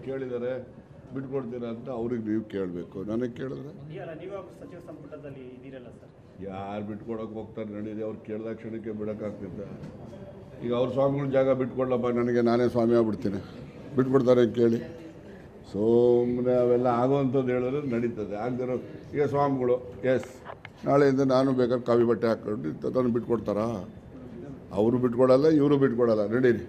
ಕೇಳಿದ್ದಾರೆ ಬಿಟ್ಕೊಡ್ತೀರಾ ಅಂತ ಅವ್ರಿಗೆ ನೀವು ಕೇಳಬೇಕು, ನನಗೆ ಕೇಳಿದ್ರೆ ಸಚಿವ ಸಂಪುಟದಲ್ಲಿ ಇದ್ದೀರಲ್ಲ ಸರ್, ಯಾರು ಬಿಟ್ಕೊಡೋಕೆ ಹೋಗ್ತಾರೆ ನಡೀರಿ, ಅವ್ರು ಕೇಳಿದ ಕ್ಷಣಕ್ಕೆ ಬಿಡೋಕ್ಕಾಗ್ತಿದ್ದ. ಈಗ ಅವ್ರ ಸ್ವಾಮಿಗಳ ಜಾಗ ಬಿಟ್ಕೊಡ್ಲಪ್ಪ ನನಗೆ, ನಾನೇ ಸ್ವಾಮಿ ಆಗ್ಬಿಡ್ತೀನಿ, ಬಿಟ್ಕೊಡ್ತಾರೆ ಕೇಳಿ. ಸುಮ್ಮನೆ ಅವೆಲ್ಲ ಆಗೋವಂಥದ್ದು ಹೇಳಿದ್ರೆ ನಡೀತದೆ. ಆಗದಿರೋ ಈಗ ಸ್ವಾಮಿಗಳು ಎಸ್ ನಾಳೆಯಿಂದ ನಾನು ಬೇಕಾದ್ರೆ ಕಾವಿ ಬಟ್ಟೆ ಹಾಕೊಂಡು ತಂದು ಬಿಟ್ಕೊಡ್ತಾರಾ? ಅವರು ಬಿಟ್ಕೊಡಲ್ಲ, ಇವರು ಬಿಟ್ಕೊಡಲ್ಲ, ನಡೀರಿ.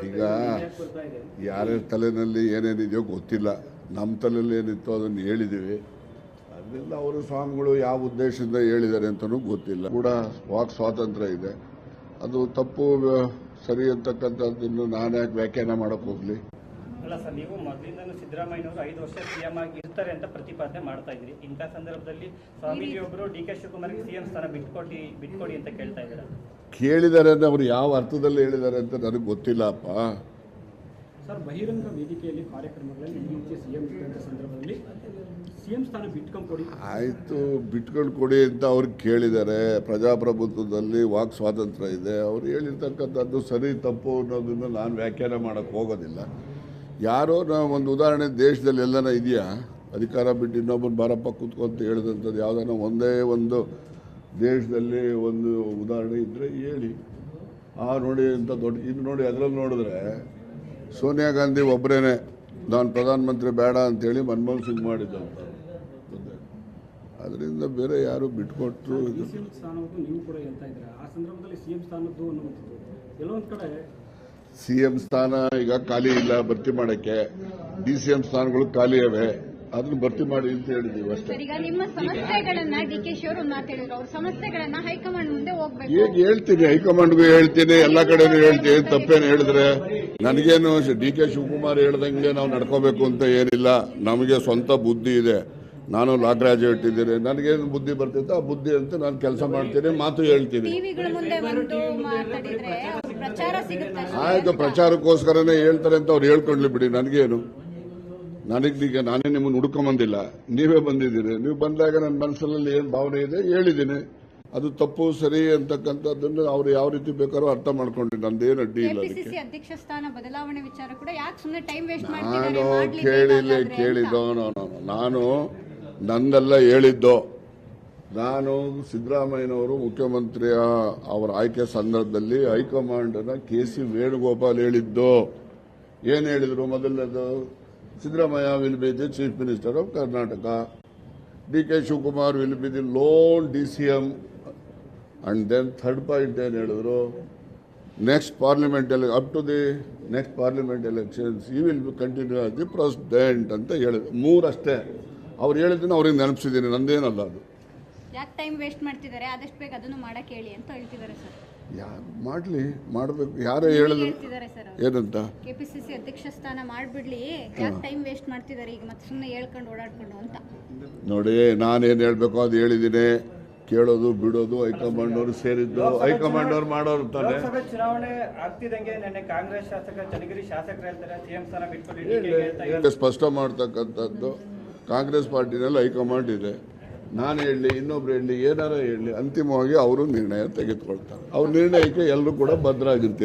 ಈಗ ಯಾರ್ಯಾರ ತಲೆಯಲ್ಲಿ ಏನೇನಿದೆಯೋ ಗೊತ್ತಿಲ್ಲ, ನಮ್ಮ ತಲೆಯಲ್ಲಿ ಏನಿತ್ತು ಅದನ್ನು ಹೇಳಿದ್ದೀವಿ. ಅದರಿಂದ ಅವರು ಸ್ವಾಮಿಗಳು ಯಾವ ಉದ್ದೇಶದಿಂದ ಹೇಳಿದ್ದಾರೆ ಅಂತಲೂ ಗೊತ್ತಿಲ್ಲ. ಕೂಡ ವಾಕ್ ಸ್ವಾತಂತ್ರ್ಯ ಇದೆ, ಅದು ತಪ್ಪು ಸರಿ ಅಂತಕ್ಕಂಥದ್ದನ್ನು ನಾನು ಯಾಕೆ ವ್ಯಾಖ್ಯಾನ ಮಾಡೋಕ್ಕೆ ಹೋಗಲಿ? ಅಲ್ಲ ಸರ್, ನೀವು ಮೊದಲಿಂದಲೂ ಸಿದ್ದರಾಮಯ್ಯನವರು 5 ವರ್ಷ ಸಿಎಂ ಆಗಿ ಇರ್ತಾರೆ ಅಂತ ಪ್ರತಿಪಾದನೆ ಮಾಡ್ತಾ ಇದ್ರಿ. ಇಂಥ ಸಂದರ್ಭದಲ್ಲಿ ಸ್ವಾಮೀಜಿಯೊಬ್ಬರು ಡಿ ಕೆ ಶಿವಕುಮಾರ್ಗೆ ಸಿಎಂ ಸ್ಥಾನ ಬಿಟ್ಕೊಡಿ ಅಂತ ಕೇಳ್ತಾ ಇದ್ದಾರೆ. ಕೇಳಿದ್ದಾರೆ ಅಂದ್ರೆ ಅವರು ಯಾವ ಅರ್ಥದಲ್ಲಿ ಹೇಳಿದ್ದಾರೆ ಅಂತ ನನಗೆ ಗೊತ್ತಿಲ್ಲಪ್ಪ. ಸರ್, ಬಹಿರಂಗ ವೇದಿಕೆಯಲ್ಲಿ ಕಾರ್ಯಕ್ರಮಗಳಲ್ಲಿ ಈ ರೀತಿ ಸಿಎಂ ಇದ್ದಂಥ ಸಂದರ್ಭದಲ್ಲಿ ಸಿಎಂ ಸ್ಥಾನ ಬಿಟ್ಕೊಂಡು ಕೊಡಿ, ಆಯಿತು ಬಿಟ್ಕೊಂಡು ಕೊಡಿ ಅಂತ ಅವ್ರಿಗೆ ಕೇಳಿದ್ದಾರೆ. ಪ್ರಜಾಪ್ರಭುತ್ವದಲ್ಲಿ ವಾಕ್ ಸ್ವಾತಂತ್ರ್ಯ ಇದೆ, ಅವ್ರು ಹೇಳಿರ್ತಕ್ಕಂಥದ್ದು ಸರಿ ತಪ್ಪು ಅನ್ನೋದನ್ನು ನಾನು ವ್ಯಾಖ್ಯಾನ ಮಾಡೋಕ್ಕೆ ಹೋಗೋದಿಲ್ಲ. ಯಾರೋ ಒಂದು ಉದಾಹರಣೆ ದೇಶದಲ್ಲಿ ಎಲ್ಲನ ಇದೆಯಾ? ಅಧಿಕಾರ ಬಿಟ್ಟು ಇನ್ನೊಬ್ಬರು ಬಾರಪ್ಪ ಕೂತ್ಕೊಂತ ಹೇಳಿದಂಥದ್ದು ಯಾವುದನ್ನ ಒಂದೇ ಒಂದು ದೇಶದಲ್ಲಿ ಒಂದು ಉದಾಹರಣೆ ಇದ್ದರೆ ಹೇಳಿ. ನೋಡಿ ಅಂತ ದೊಡ್ಡ ಇದು ನೋಡಿ, ಅದರಲ್ಲಿ ನೋಡಿದ್ರೆ ಸೋನಿಯಾ ಗಾಂಧಿ ಒಬ್ಬರೇನೆ ನಾನು ಪ್ರಧಾನಮಂತ್ರಿ ಬೇಡ ಅಂತೇಳಿ ಮನಮೋಹನ್ ಸಿಂಗ್ ಮಾಡಿದ್ದಂತ. ಅದರಿಂದ ಬೇರೆ ಯಾರು ಬಿಟ್ಕೊಟ್ರು ಸಿಎಂ ಸ್ಥಾನದ್ದು ನೀವು ಕೂಡ ಹೇಳ್ತಾ ಇದ್ದೀರಾ, ಆ ಸಂದರ್ಭದಲ್ಲಿ ಸಿಎಂ ಸ್ಥಾನದ್ದು ಅನ್ನುವಂಥದ್ದು ಎಲ್ಲೊಂದು ಕಡೆ ಸಿಎಂ ಸ್ಥಾನ ಈಗ ಖಾಲಿ ಇಲ್ಲ ಭರ್ತಿ ಮಾಡೋಕ್ಕೆ. DCM ಸ್ಥಾನಗಳು ಖಾಲಿ ಇವೆ, ಅದನ್ನು ಭರ್ತಿ ಮಾಡಿ ಅಂತ ಹೇಳಿದ್ದೀವಿ ಅಷ್ಟೇ. ಈಗ ನಿಮ್ಮ ಸಮಸ್ಯೆಗಳನ್ನ DK ಶಿ ಅವರು ಮಾತಾಡಿದ್ರು, ಅವ್ರ ಸಮಸ್ಯೆಗಳನ್ನ ಹೈಕಮಾಂಡ್ ಮುಂದೆ ಹೋಗ್ಬೇಕು. ಈಗ ಹೇಳ್ತೀನಿ, ಹೈಕಮಾಂಡ್ಗೂ ಹೇಳ್ತೀನಿ, ಎಲ್ಲ ಕಡೆನೂ ಹೇಳ್ತೀನಿ. ತಪ್ಪೇನು ಹೇಳಿದ್ರೆ ನನಗೇನು DK ಶಿವಕುಮಾರ್ ಹೇಳ್ದಂಗೆ ನಾವು ನಡ್ಕೋಬೇಕು ಅಂತ ಏನಿಲ್ಲ. ನಮಗೆ ಸ್ವಂತ ಬುದ್ಧಿ ಇದೆ, ನಾನು ಲಾ ಗ್ರಾಜುಯೇಟ್ ಇದ್ದೀನಿ, ನನಗೇನು ಬುದ್ಧಿ ಬರ್ತಿತ್ತು ಆ ಬುದ್ಧಿ ಅಂತ ನಾನು ಕೆಲಸ ಮಾಡ್ತೀನಿ, ಮಾತು ಹೇಳ್ತೀನಿ. ಆಯ್ತು, ಪ್ರಚಾರಕ್ಕೋಸ್ಕರನೇ ಹೇಳ್ತಾರೆ ಅಂತ ಅವ್ರು ಹೇಳ್ಕೊಂಡ್ಲಿ ಬಿಡಿ, ನನಗೇನು. ನನಗೀಗ ನಾನೇ ನಿಮ್ಮನ್ನು ಹುಡ್ಕೊಂಬಂದಿಲ್ಲ, ನೀವೇ ಬಂದಿದ್ದೀರಿ. ನೀವು ಬಂದಾಗ ನನ್ನ ಮನಸ್ಸಲ್ಲಿ ಏನು ಭಾವನೆ ಇದೆ ಹೇಳಿದ್ದೀನಿ. ಅದು ತಪ್ಪು ಸರಿ ಅಂತಕ್ಕಂಥದ್ದನ್ನು ಅವ್ರು ಯಾವ ರೀತಿ ಬೇಕಾದ್ರೂ ಅರ್ಥ ಮಾಡ್ಕೊಂಡ್ರಿ, ನಂದೇನು ಅಡ್ಡಿ ಇಲ್ಲ. ಅಧ್ಯಕ್ಷ ಸ್ಥಾನ ಬದಲಾವಣೆ ವಿಚಾರ ಕೂಡ ಯಾಕೆ ಸುಮ್ಮನೆ ಟೈಮ್ ವೇಸ್ಟ್ ನಾನು ಕೇಳಿದ್ದೋ ನಾನು ನಂದೆಲ್ಲ ಹೇಳಿದ್ದೋ. ನಾನು ಸಿದ್ದರಾಮಯ್ಯನವರು ಮುಖ್ಯಮಂತ್ರಿಯ ಅವರ ಆಯ್ಕೆ ಸಂದರ್ಭದಲ್ಲಿ ಹೈಕಮಾಂಡ್ನ KC ವೇಣುಗೋಪಾಲ್ ಹೇಳಿದ್ದು. ಏನು ಹೇಳಿದ್ರು? ಮೊದಲನೇದು, Siddaramaiah will be the chief minister of Karnataka, DK Shivakumar will be the lone DCM. And then third point ಏನು ಹೇಳಿದ್ರು? Next parliament up to the next parliament elections he will be continue as the president ಅಂತ ಹೇಳಿದ್ರು. 3 ಅಷ್ಟೇ ಅವ್ರು ಹೇಳಿದ್ದನ್ನು ಅವ್ರಿಗೆ ನೆನಪಿಸಿದ್ದೀನಿ, ನಂದೇನಲ್ಲ ಅದು. ಯಾಕೆ ಟೈಮ್ ವೇಸ್ಟ್ ಮಾಡ್ತಿದ್ದಾರೆ, ಆದಷ್ಟು ಬೇಗ ಅದನ್ನು ಮಾಡಕ್ಕೆ ಹೇಳಿ ಅಂತ ಹೇಳ್ತಿದ್ದಾರೆ ಸರ್. ಯಾರು ಮಾಡಲಿ, ಮಾಡಬೇಕು. ಯಾರೇ ಹೇಳಿದ್ರು ಏನಂತ? KPCC ಅಧ್ಯಕ್ಷ ಸ್ಥಾನ ಮಾಡಿಬಿಡ್ಲಿ, ಯಾಕೆ ಟೈಮ್ ವೇಸ್ಟ್ ಮಾಡ್ತಿದ್ದಾರೆ ಈಗ ಮತ್ತೆ ಸುಮ್ಮನೆ ಹೇಳ್ಕೊಂಡು ಓಡಾಡ್ಕೊಂಡು ಅಂತ. ನೋಡಿ, ನಾನೇನು ಹೇಳಬೇಕು ಅದು ಹೇಳಿದ್ದೀನಿ. ಕೇಳೋದು ಬಿಡೋದು ಹೈಕಮಾಂಡ್ ಅವರು ಸೇರಿದ್ದು, ಹೈಕಮಾಂಡ್ ಅವ್ರು ಮಾಡೋರು ತಾನೆ. ಲೋಕಸಭೆ ಚುನಾವಣೆ ಆಗ್ತಿದಂಗೆ ನೆನ್ನೆ ಕಾಂಗ್ರೆಸ್ ಶಾಸಕ ಚನ್ನಗಿರಿ ಶಾಸಕರು ಹೇಳ್ತಾರೆ ಸಿಎಂ ಸ್ಥಾನ ಬಿಟ್ಕೊಂಡು. ಸ್ಪಷ್ಟ ಮಾಡ್ತಕ್ಕಂಥದ್ದು ಕಾಂಗ್ರೆಸ್ ಪಾರ್ಟಿನಲ್ಲಿ ಹೈಕಮಾಂಡ್ ಇದೆ. ನಾನು ಹೇಳಲಿ, ಇನ್ನೊಬ್ರು ಹೇಳಲಿ, ಏನಾರ ಹೇಳಲಿ, ಅಂತಿಮವಾಗಿ ಅವರು ನಿರ್ಣಯ ತೆಗೆದುಕೊಳ್ತಾರೆ. ಅವ್ರ ನಿರ್ಣಯಕ್ಕೆ ಎಲ್ಲರೂ ಕೂಡ ಬದ್ಧರಾಗಿರ್ತೀವಿ.